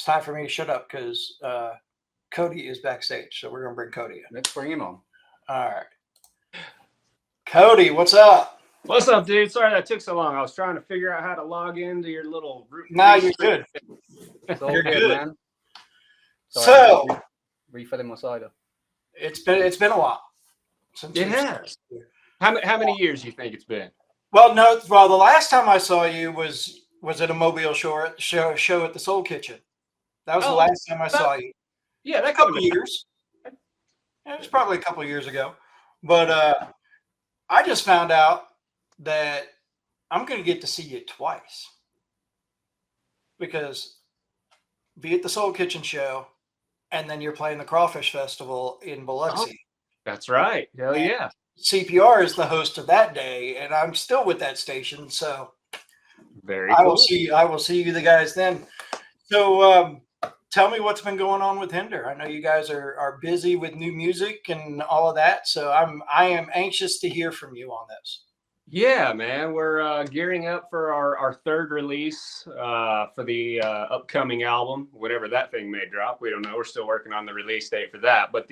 it's time for me to shut up because Cody is backstage. So we're going to bring Cody in. Let's bring him on. All right. Cody, what's up? What's up, dude? Sorry that took so long. I was trying to figure out how to log into your little group. No, you're good. It's all You're good, good. man. So refilling my cider. it's been a while since It has. How many years do you think it's been? Well, no. Well, the last time I saw you was at a Mobile show at the Soul Kitchen. That was the last time I saw you. Yeah, that a couple years. It was probably a couple of years ago. But I just found out that I'm going to get to see you twice because be at the Soul Kitchen show, and then you're playing the Crawfish Festival in Biloxi. Oh, that's right. Hell yeah. CPR is the host of that day, and I'm still with that station, so very cool. I will see you the guys then. So tell me what's been going on with Hinder. I know you guys are busy with new music and all of that, so I am anxious to hear from you on this. Yeah, man, we're gearing up for our third release for the upcoming album, whatever that thing may drop. We don't know. We're still working on the release date for that. But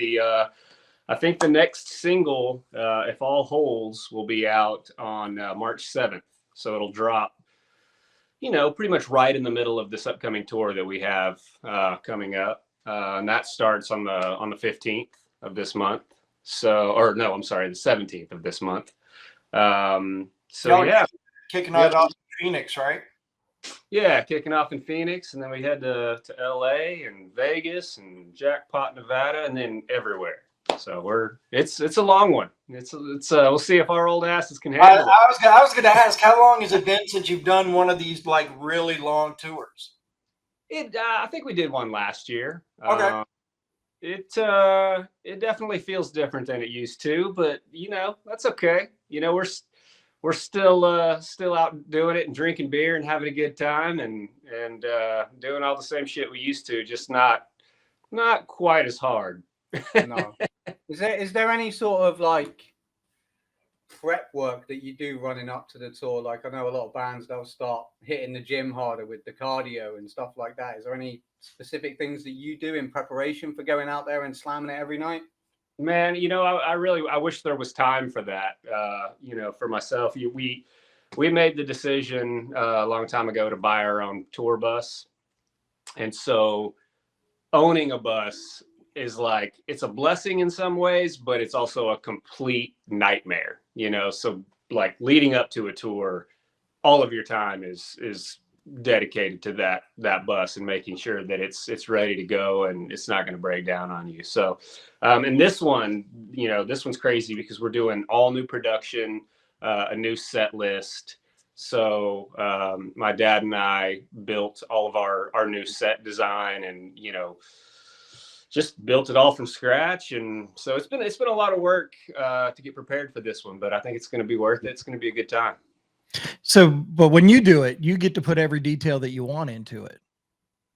I think the next single, If All Holds, will be out on March 7th. So it'll drop, pretty much right in the middle of this upcoming tour that we have coming up. And that starts on the 15th of this month. The 17th of this month. Kicking it off in Phoenix, right? Yeah, kicking off in Phoenix, and then we head to LA and Vegas and Jackpot, Nevada, and then everywhere. So it's a long one. It's we'll see if our old asses can handle it. I was going to ask, how long has it been since you've done one of these like really long tours? I think we did one last year. Okay. It definitely feels different than it used to, but that's okay. We're still out doing it and drinking beer and having a good time and doing all the same shit we used to, just not quite as hard. No. Is there any sort of like prep work that you do running up to the tour? Like I know a lot of bands, they'll start hitting the gym harder with the cardio and stuff like that. Is there any specific things that you do in preparation for going out there and slamming it every night? Man, I wish there was time for that. For myself, we made the decision a long time ago to buy our own tour bus. And so owning a bus is like, it's a blessing in some ways, but it's also a complete nightmare, so like leading up to a tour, all of your time is dedicated to that bus and making sure that it's ready to go and it's not going to break down on you. So, and this one, this one's crazy because we're doing all new production, a new set list. So, my dad and I built all of our new set design and, just built it all from scratch. And so it's been a lot of work to get prepared for this one, but I think it's going to be worth it. It's going to be a good time. So, but when you do it, you get to put every detail that you want into it.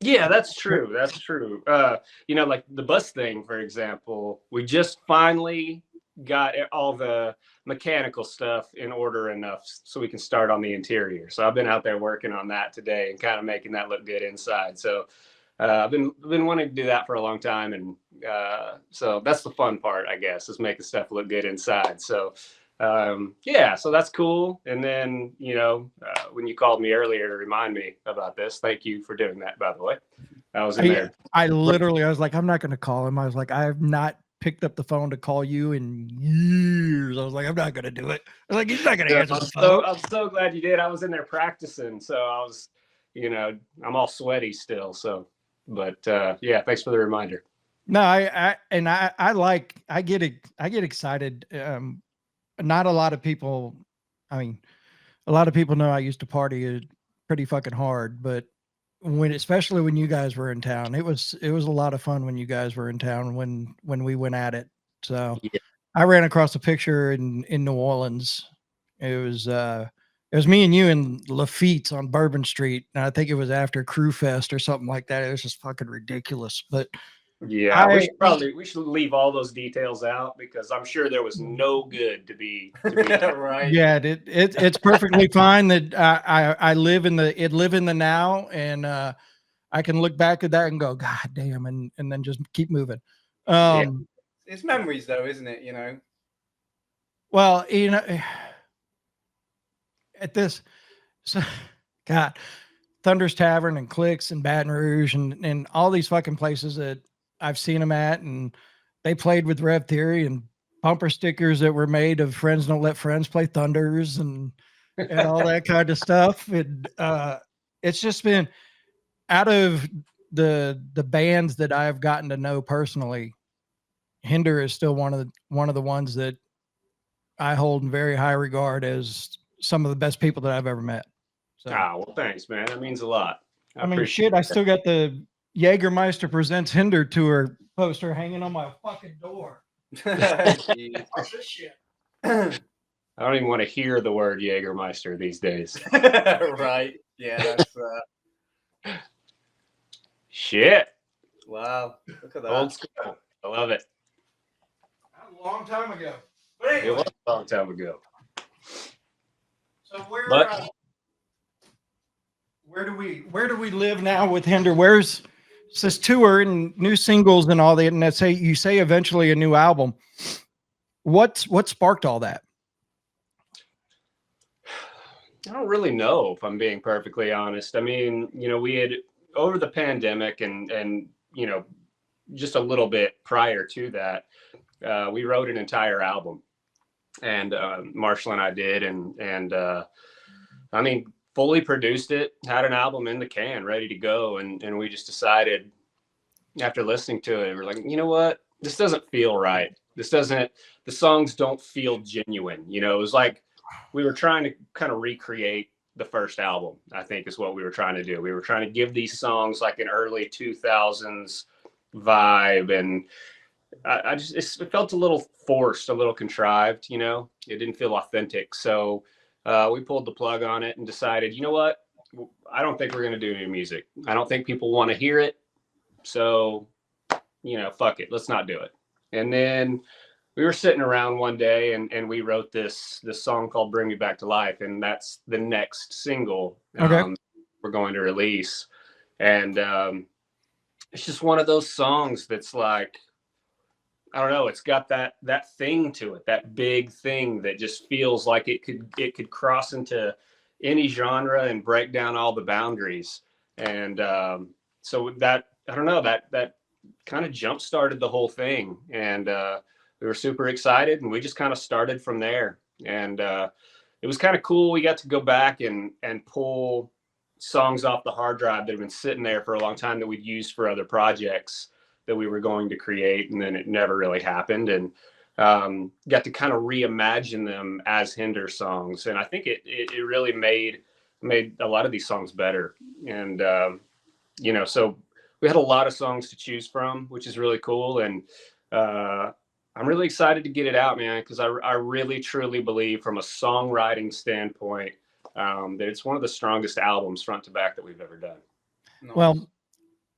Yeah, that's true. That's true. Like the bus thing, for example, we just finally got all the mechanical stuff in order enough so we can start on the interior. So I've been out there working on that today and kind of making that look good inside. So I've been wanting to do that for a long time. And so that's the fun part, I guess, is making stuff look good inside. So so that's cool. And then, when you called me earlier to remind me about this, thank you for doing that, by the way. I was in there. I was like, I'm not going to call him. I was like, I have not picked up the phone to call you in years. I was like, I'm not going to do it. I was like, he's not going to answer the phone. I'm so glad you did. I was in there practicing. So I was, I'm all sweaty still. So, but thanks for the reminder. No, I get excited. Not a lot of people, a lot of people know I used to party pretty fucking hard, but especially when you guys were in town, it was a lot of fun when you guys were in town, when we went at it. So yeah. I ran across a picture in New Orleans. It was me and you in Lafitte's on Bourbon Street. And I think it was after Crew Fest or something like that. It was just fucking ridiculous, but yeah, we should leave all those details out because I'm sure there was no good to be right. Yeah, it's perfectly fine that I live in the now, and I I can look back at that and go, God damn, and then just keep moving. It's memories though, isn't it? You know. Well, you know, at this, so, God, Thunder's Tavern and Clicks and Baton Rouge and all these fucking places that I've seen them at, and they played with Rev Theory and bumper stickers that were made of Friends Don't Let Friends Play Thunders and all that kind of stuff. And it's just been, out of the bands that I've gotten to know personally, Hinder is still one of the ones that I hold in very high regard as some of the best people that I've ever met. So, well, thanks, man. That means a lot. I mean, shit, I still got the Jägermeister Presents Hinder tour poster hanging on my fucking door. Jeez. This shit. I don't even want to hear the word Jägermeister these days. Right. Yeah, that's Shit. wow. Look at that. Old school. I love it. A long time ago. But It anyway, was a long time ago. so Where do we live now with Hinder? Where's this tour and new singles and all that? And you say eventually a new album. What sparked all that? I don't really know, if I'm being perfectly honest. I mean, you know, we had, over the pandemic and you know, just a little bit prior to that, we wrote an entire album, and Marshall and I did, and I mean, fully produced it, had an album in the can ready to go, and we just decided after listening to it, we're like, you know what, this doesn't feel right. The songs don't feel genuine. You know, it was like we were trying to kind of recreate the first album, I think is what we were trying to do. We were trying to give these songs like an early 2000s vibe, and it felt a little forced, a little contrived, you know. It didn't feel authentic. So we pulled the plug on it and decided, you know what, I don't think we're going to do new music. I don't think people want to hear it. So, you know, fuck it, let's not do it. And then we were sitting around one day and we wrote this song called Bring Me Back to Life. And that's the next single we're going to release. And it's just one of those songs that's like, I don't know, it's got that thing to it, that big thing that just feels like it could cross into any genre and break down all the boundaries. And so that, I don't know, that kind of jump started the whole thing. And we were super excited, and we just kind of started from there. And it was kind of cool. We got to go back and pull songs off the hard drive that had been sitting there for a long time that we'd used for other projects that we were going to create, and then it never really happened. And got to kind of reimagine them as Hinder songs. And I think it really made a lot of these songs better. And, you know, so we had a lot of songs to choose from, which is really cool. And I'm really excited to get it out, man, because I really, truly believe from a songwriting standpoint that it's one of the strongest albums front to back that we've ever done. Nice. Well,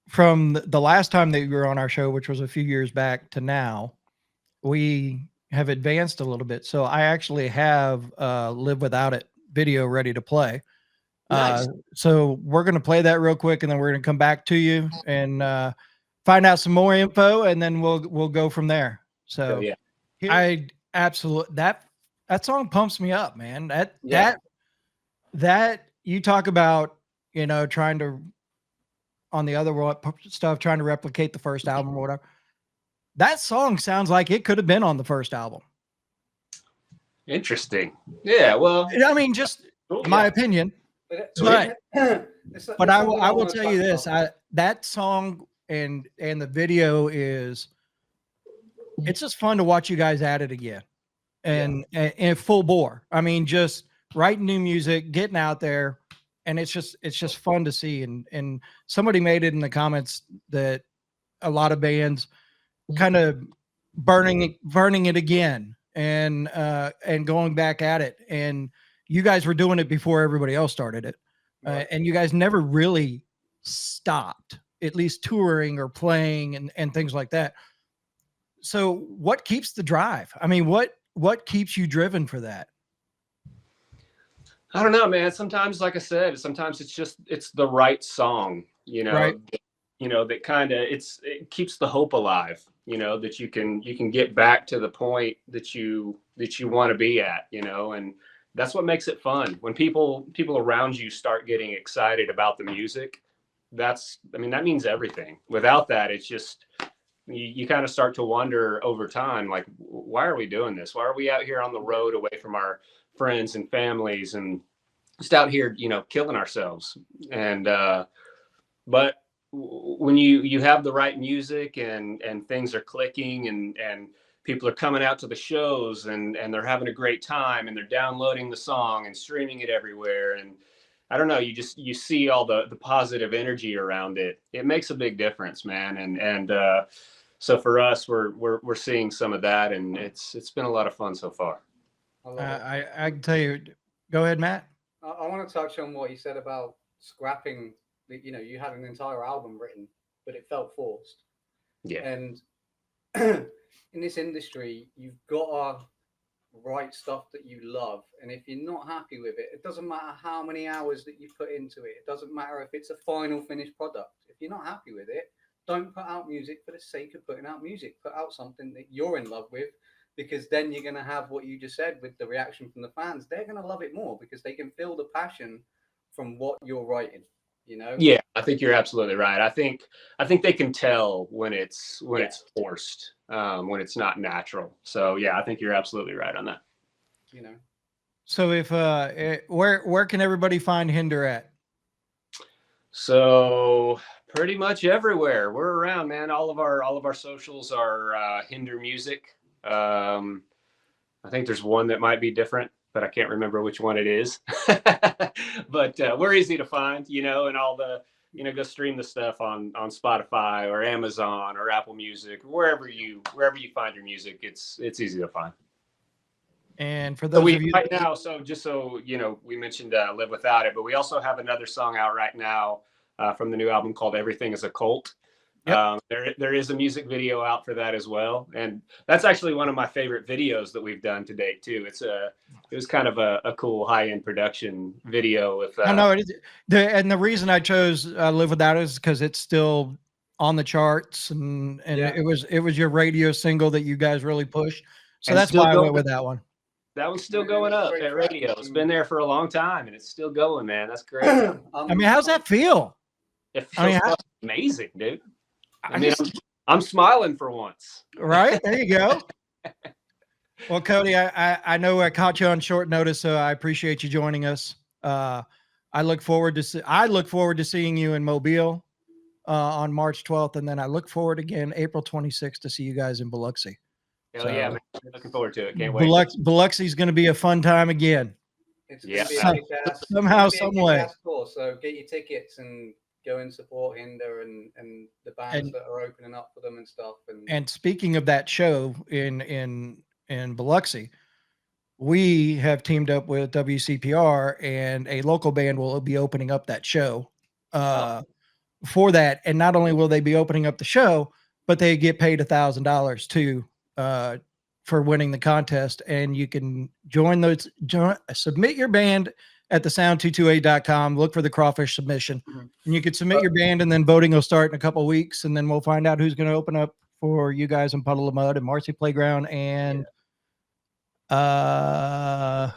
from the last time that you were on our show, which was a few years back, to now, we have advanced a little bit. So I actually have Live Without It video ready to play. Nice. So we're going to play that real quick, and then we're going to come back to you and find out some more info, and then we'll go from there. So yeah, I absolutely, that song pumps me up, man. That you talk about, you know, trying to, on the other stuff, trying to replicate the first album or whatever. That song sounds like it could have been on the first album. Interesting. Yeah, well, I mean, just my opinion. But I will tell you this: that song and the video is, it's just fun to watch you guys at it again, and full bore. I mean, just writing new music, getting out there, and it's just fun to see. And somebody made it in the comments that a lot of bands kind of burning it again and going back at it. And you guys were doing it before everybody else started it. And you guys never really stopped, at least touring or playing and things like that. So what keeps the drive? I mean, what keeps you driven for that? I don't know, man. Sometimes, like I said, sometimes it's the right song. Right. That kind of it keeps the hope alive, that you can get back to the point that you want to be at, and that's what makes it fun. When people around you start getting excited about the music, that means everything. Without that, it's just you kind of start to wonder over time, like, why are we doing this? Why are we out here on the road away from our friends and families and just out here, killing ourselves? And but when you have the right music and things are clicking and people are coming out to the shows and they're having a great time and they're downloading the song and streaming it everywhere, and I don't know, you see all the positive energy around it. It makes a big difference, man. And so for us, we're seeing some of that, and it's been a lot of fun so far. I can tell you. Go ahead, Matt. I want to touch on what you said about scrapping. You had an entire album written, but it felt forced. Yeah. And in this industry, you've got to write stuff that you love. And if you're not happy with it, it doesn't matter how many hours that you put into it. It doesn't matter if it's a final finished product. If you're not happy with it, don't put out music for the sake of putting out music. Put out something that you're in love with, because then you're going to have what you just said with the reaction from the fans. They're going to love it more because they can feel the passion from what you're writing. Yeah, I think you're absolutely right. I think they can tell when it's forced, when it's not natural. So yeah, I think you're absolutely right on that. So if where can everybody find Hinder at? So pretty much everywhere. We're around, man. All of our socials are Hinder Music. I think there's one that might be different, but I can't remember which one it is. But we're easy to find, and all the, go stream the stuff on Spotify or Amazon or Apple Music, wherever you find your music, it's easy to find. And for those of you right now, we mentioned Live Without It, but we also have another song out right now from the new album called Everything is a Cult. Yep. There is a music video out for that as well, and that's actually one of my favorite videos that we've done to date too. It was kind of a cool high-end production video with. I know it is, and the reason I chose Live Without It is because it's still on the charts, and yeah. it was your radio single that you guys really pushed, so that's why I went with that one. That one's still going up at radio. It's been there for a long time, and it's still going, man. That's great. I mean, how's that feel? It feels amazing, dude. I'm smiling for once. Right, there you go. Well, Cody, I know I caught you on short notice, so I appreciate you joining us. I look forward to seeing you in Mobile on March 12th, and then I look forward again April 26th to see you guys in Biloxi. Hell yeah, man. Looking forward to it. Can't wait. Biloxi's going to be a fun time again. It's going to be somehow, some way. So get your tickets and go and support Hinder and the bands that are opening up for them and stuff. And speaking of that show in Biloxi, we have teamed up with WCPR, and a local band will be opening up that show for that. And not only will they be opening up the show, but they get paid $1,000 too for winning the contest. And you can submit your band at thesound228.com. Look for the crawfish submission, and you can submit your band, and then voting will start in a couple of weeks, and then we'll find out who's going to open up for you guys in Puddle of Mud and Marcy Playground. And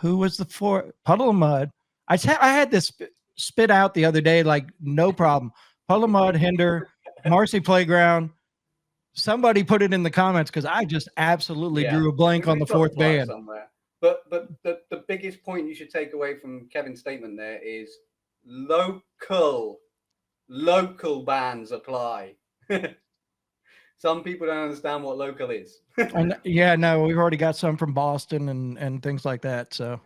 who was the four? Puddle of Mud. I had this spit out the other day, like no problem. Puddle of Mud, Hinder, Marcy Playground. Somebody put it in the comments because I just absolutely drew a blank on the fourth band. Somewhere. But the biggest point you should take away from Kevin's statement there is local bands apply. Some people don't understand what local is. And no, we've already got some from Boston and things like that. So,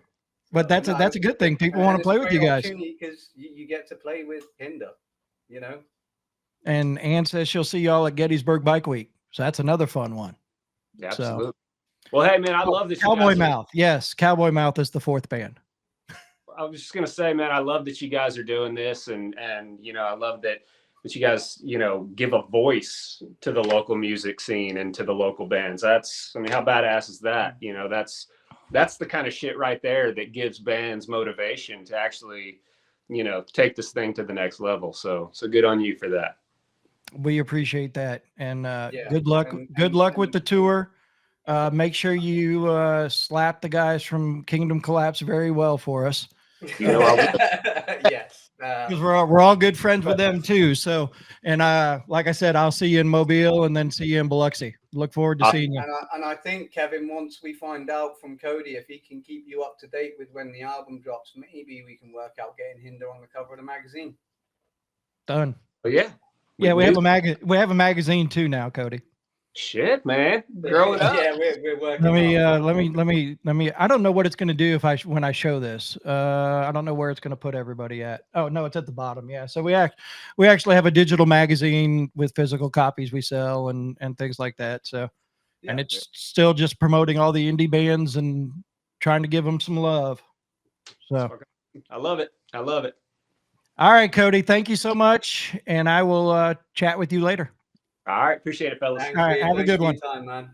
but that's a good thing. People want to play with you guys because you get to play with Hinder, And Ann says she'll see y'all at Gettysburg Bike Week, so that's another fun one. Yeah, absolutely. Well, hey, man, I love this. Cowboy Mouth. Yes, Cowboy Mouth is the fourth band. I was just going to say, man, I love that you guys are doing this. And I love that you guys, give a voice to the local music scene and to the local bands. How badass is that? That's the kind of shit right there that gives bands motivation to actually take this thing to the next level. So good on you for that. We appreciate that, and Yeah, good luck. and- Good luck with and- the tour. Make sure you slap the guys from Kingdom Collapse very well for us. You know, I will. Yes. Because we're all good friends with them too. So, and like I said, I'll see you in Mobile and then see you in Biloxi. Look forward to seeing you. And I think, Kevin, once we find out from Cody if he can keep you up to date with when the album drops, maybe we can work out getting Hinder on the cover of the magazine. Done. But yeah. Yeah, we have a magazine too now, Cody. Shit, man. Grow it up. Yeah, we're working. Let me. I don't know what it's going to do when I show this. I don't know where it's going to put everybody at. Oh no, it's at the bottom. Yeah. So we actually have a digital magazine with physical copies we sell and things like that. So, and it's still just promoting all the indie bands and trying to give them some love. So I love it. I love it. All right, Cody. Thank you so much, and I will chat with you later. All right. Appreciate it, fellas. Thanks, All right, have a good one. Time, man.